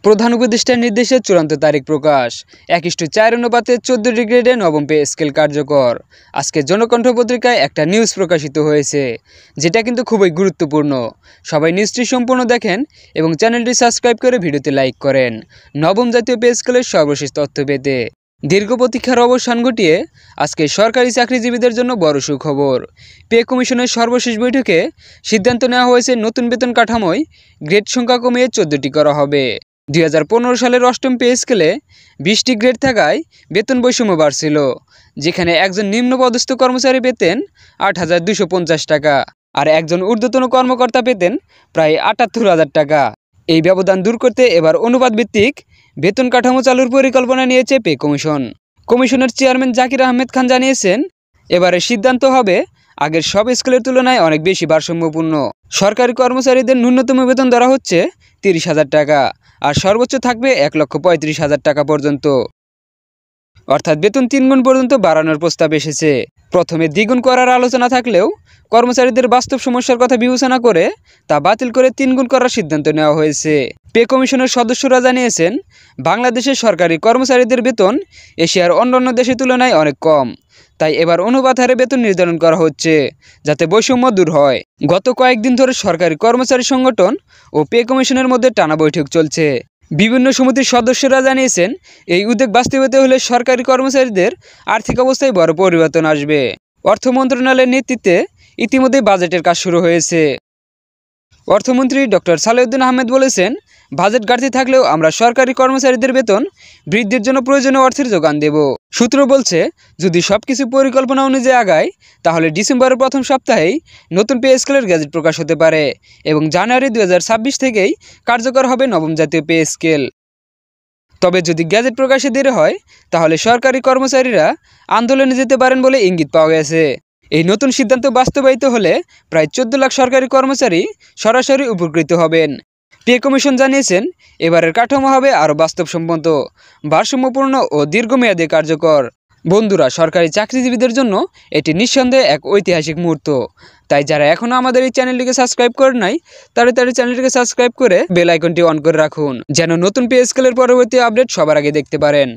প্রধান উপদেষ্টার নির্দেশে চূড়ান্ত তারিখ প্রকাশ। 1:4 অনুপাতে 14টি গ্রেডে নবম পে স্কেল কার্যকর। আজকে জনকণ্ঠ পত্রিকায় একটা নিউজ প্রকাশিত হয়েছে, যেটা কিন্তু খুবই গুরুত্বপূর্ণ। সবাই নিউজটি সম্পূর্ণ দেখেন এবং চ্যানেলটি সাবস্ক্রাইব করে ভিডিওতে লাইক করেন নবম জাতীয় পে স্কেলের সর্বশেষ তথ্য পেতে। দীর্ঘ প্রতীক্ষার অবসান ঘটিয়ে আজকে সরকারি চাকরিজীবীদের জন্য বড় সুখবর। পে কমিশনের সর্বশেষ বৈঠকে সিদ্ধান্ত নেওয়া হয়েছে, নতুন বেতন কাঠামোয় গ্রেড সংখ্যা কমিয়ে 14টি করা হবে। 2015 সালের অষ্টম পে স্কেলে 20টি গ্রেড থাকায় বেতন বৈষম্য বাড়ছিল, যেখানে একজন নিম্নপদস্থ কর্মচারী পেতেন 8,250 টাকা আর একজন ঊর্ধ্বতন কর্মকর্তা পেতেন প্রায় 78,000 টাকা। এই ব্যবধান দূর করতে এবার অনুপাত ভিত্তিক বেতন কাঠামো চালুর পরিকল্পনা নিয়েছে পে কমিশন। কমিশনের চেয়ারম্যান জাকির আহমেদ খান জানিয়েছেন, এবারের সিদ্ধান্ত হবে আগের সব স্কেলের তুলনায় অনেক বেশি ভারসাম্যপূর্ণ। সরকারি কর্মচারীদের ন্যূনতম বেতন ধরা হচ্ছে 30,000 টাকা আর সর্বোচ্চ থাকবে 1,35,000 টাকা পর্যন্ত, অর্থাৎ বেতন 3 গুণ পর্যন্ত বাড়ানোর প্রস্তাব এসেছে। প্রথমে দ্বিগুণ করার আলোচনা থাকলেও কর্মচারীদের বাস্তব সমস্যার কথা বিবেচনা করে তা বাতিল করে 3 গুণ করার সিদ্ধান্ত নেওয়া হয়েছে। পে কমিশনের সদস্যরা জানিয়েছেন, বাংলাদেশের সরকারি কর্মচারীদের বেতন এশিয়ার অন্যান্য দেশের তুলনায় অনেক কম, তাই এবার অনুপাত হারে বেতন নির্ধারণ করা হচ্ছে, যাতে বৈষম্য দূর হয়। গত কয়েকদিন ধরে সরকারি কর্মচারী সংগঠন ও পে কমিশনের মধ্যে টানা বৈঠক চলছে। বিভিন্ন সমিতির সদস্যরা জানিয়েছেন, এই উদ্যোগ বাস্তবায়িত হলে সরকারি কর্মচারীদের আর্থিক অবস্থায় বড় পরিবর্তন আসবে। অর্থ মন্ত্রণালয়ের নেতৃত্বে ইতিমধ্যে বাজেটের কাজ শুরু হয়েছে। অর্থমন্ত্রী ডক্টর সালেউদ্দিন আহমেদ বলেছেন, বাজেট ঘাটতি থাকলেও আমরা সরকারি কর্মচারীদের বেতন বৃদ্ধির জন্য প্রয়োজনীয় অর্থের যোগান দেব। সূত্র বলছে, যদি সবকিছু পরিকল্পনা অনুযায়ী আগায় তাহলে ডিসেম্বরের প্রথম সপ্তাহেই নতুন পে স্কেলের গ্যাজেট প্রকাশ হতে পারে এবং জানুয়ারি 2026 থেকেই কার্যকর হবে নবম জাতীয় পে স্কেল। তবে যদি গ্যাজেট প্রকাশে দেরি হয় তাহলে সরকারি কর্মচারীরা আন্দোলনে যেতে পারেন বলে ইঙ্গিত পাওয়া গেছে। এই নতুন সিদ্ধান্ত বাস্তবায়িত হলে প্রায় 14 লাখ সরকারি কর্মচারী সরাসরি উপকৃত হবেন। পে কমিশন জানিয়েছেন, এবারের কাঠামো হবে আরও বাস্তবসম্মত, ভারসাম্যপূর্ণ ও দীর্ঘমেয়াদী কার্যকর। বন্ধুরা, সরকারি চাকরিজীবীদের জন্য এটি নিঃসন্দেহে এক ঐতিহাসিক মুহূর্ত। তাই যারা এখনও আমাদের এই চ্যানেলটিকে সাবস্ক্রাইব করেন নাই, তারা চ্যানেলটিকে সাবস্ক্রাইব করে বেল আইকনটি অন করে রাখুন, যেন নতুন পে স্কেলের পরবর্তী আপডেট সবার আগে দেখতে পারেন।